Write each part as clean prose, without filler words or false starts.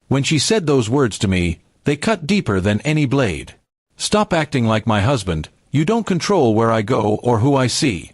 When she said those words to me, they cut deeper than any blade. "Stop acting like my husband, you don't control where I go or who I see."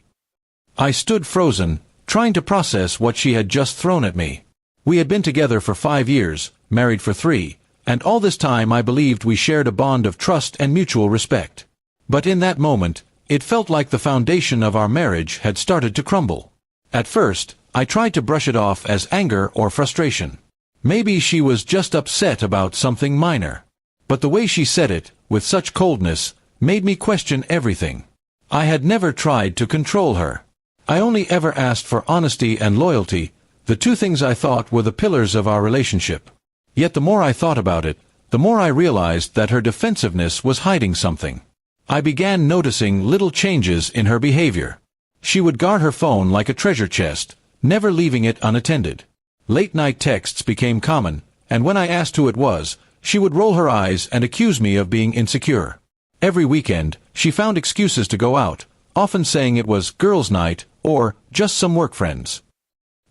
I stood frozen, trying to process what she had just thrown at me. We had been together for 5 years, married for 3, and all this time I believed we shared a bond of trust and mutual respect. But in that moment, it felt like the foundation of our marriage had started to crumble. At first, I tried to brush it off as anger or frustration. Maybe she was just upset about something minor. But the way she said it, with such coldness, made me question everything. I had never tried to control her. I only ever asked for honesty and loyalty, the two things I thought were the pillars of our relationship. Yet the more I thought about it, the more I realized that her defensiveness was hiding something. I began noticing little changes in her behavior. She would guard her phone like a treasure chest, never leaving it unattended. Late-night texts became common, and when I asked who it was, she would roll her eyes and accuse me of being insecure. Every weekend, she found excuses to go out, often saying it was girls' night or just some work friends.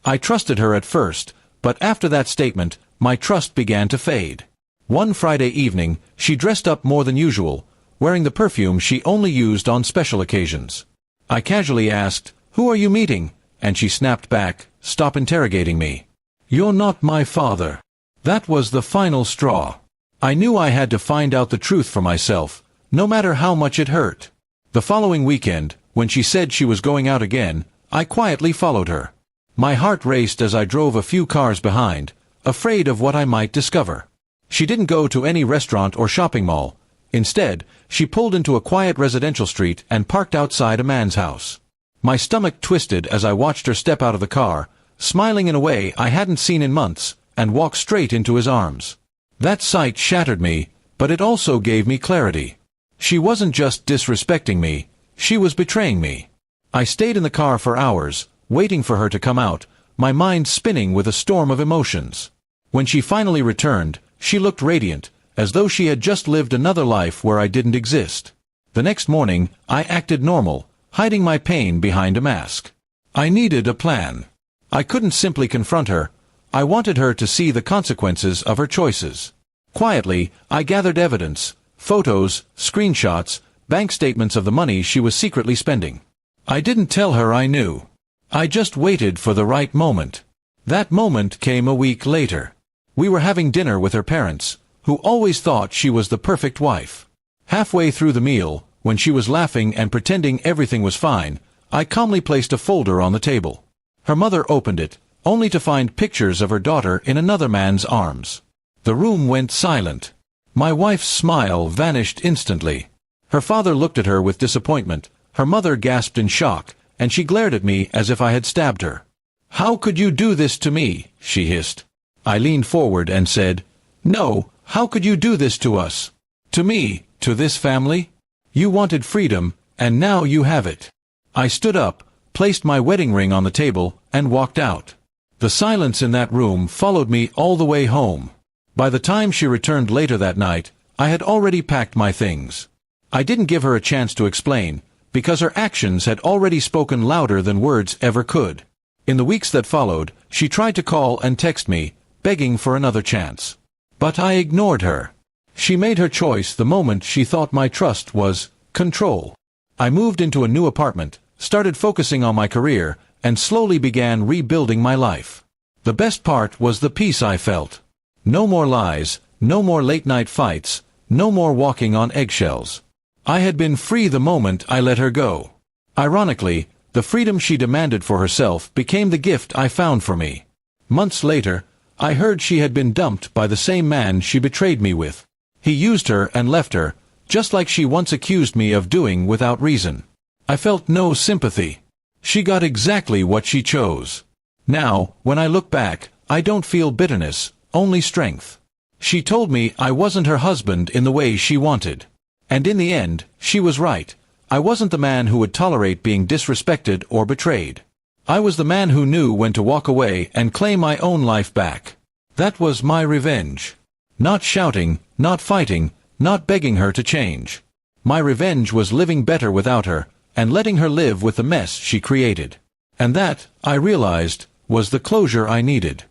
I trusted her at first, but after that statement, my trust began to fade. One Friday evening, she dressed up more than usual, wearing the perfume she only used on special occasions. I casually asked, "Who are you meeting?" And she snapped back, "Stop interrogating me. You're not my father." That was the final straw. I knew I had to find out the truth for myself, no matter how much it hurt. The following weekend, when she said she was going out again, I quietly followed her. My heart raced as I drove a few cars behind, afraid of what I might discover. She didn't go to any restaurant or shopping mall. Instead, she pulled into a quiet residential street and parked outside a man's house. My stomach twisted as I watched her step out of the car, smiling in a way I hadn't seen in months, and walk straight into his arms. That sight shattered me, but it also gave me clarity. She wasn't just disrespecting me, she was betraying me. I stayed in the car for hours, waiting for her to come out, my mind spinning with a storm of emotions. When she finally returned, she looked radiant, as though she had just lived another life where I didn't exist. The next morning, I acted normal, hiding my pain behind a mask. I needed a plan. I couldn't simply confront her. I wanted her to see the consequences of her choices. Quietly, I gathered evidence, photos, screenshots, bank statements of the money she was secretly spending. I didn't tell her I knew. I just waited for the right moment. That moment came a week later. We were having dinner with her parents, who always thought she was the perfect wife. Halfway through the meal, when she was laughing and pretending everything was fine, I calmly placed a folder on the table. Her mother opened it, only to find pictures of her daughter in another man's arms. The room went silent. My wife's smile vanished instantly. Her father looked at her with disappointment, her mother gasped in shock, and she glared at me as if I had stabbed her. "How could you do this to me?" she hissed. I leaned forward and said, "No, how could you do this to us? To me, to this family? You wanted freedom, and now you have it." I stood up, placed my wedding ring on the table, and walked out. The silence in that room followed me all the way home. By the time she returned later that night, I had already packed my things. I didn't give her a chance to explain, because her actions had already spoken louder than words ever could. In the weeks that followed, she tried to call and text me, begging for another chance. But I ignored her. She made her choice the moment she thought my trust was control. I moved into a new apartment, started focusing on my career, and slowly began rebuilding my life. The best part was the peace I felt. No more lies, no more late-night fights, no more walking on eggshells. I had been free the moment I let her go. Ironically, the freedom she demanded for herself became the gift I found for me. Months later, I heard she had been dumped by the same man she betrayed me with. He used her and left her, just like she once accused me of doing without reason. I felt no sympathy. She got exactly what she chose. Now, when I look back, I don't feel bitterness, only strength. She told me I wasn't her husband in the way she wanted. And in the end, she was right. I wasn't the man who would tolerate being disrespected or betrayed. I was the man who knew when to walk away and claim my own life back. That was my revenge. Not shouting, not fighting, not begging her to change. My revenge was living better without her, and letting her live with the mess she created. And that, I realized, was the closure I needed.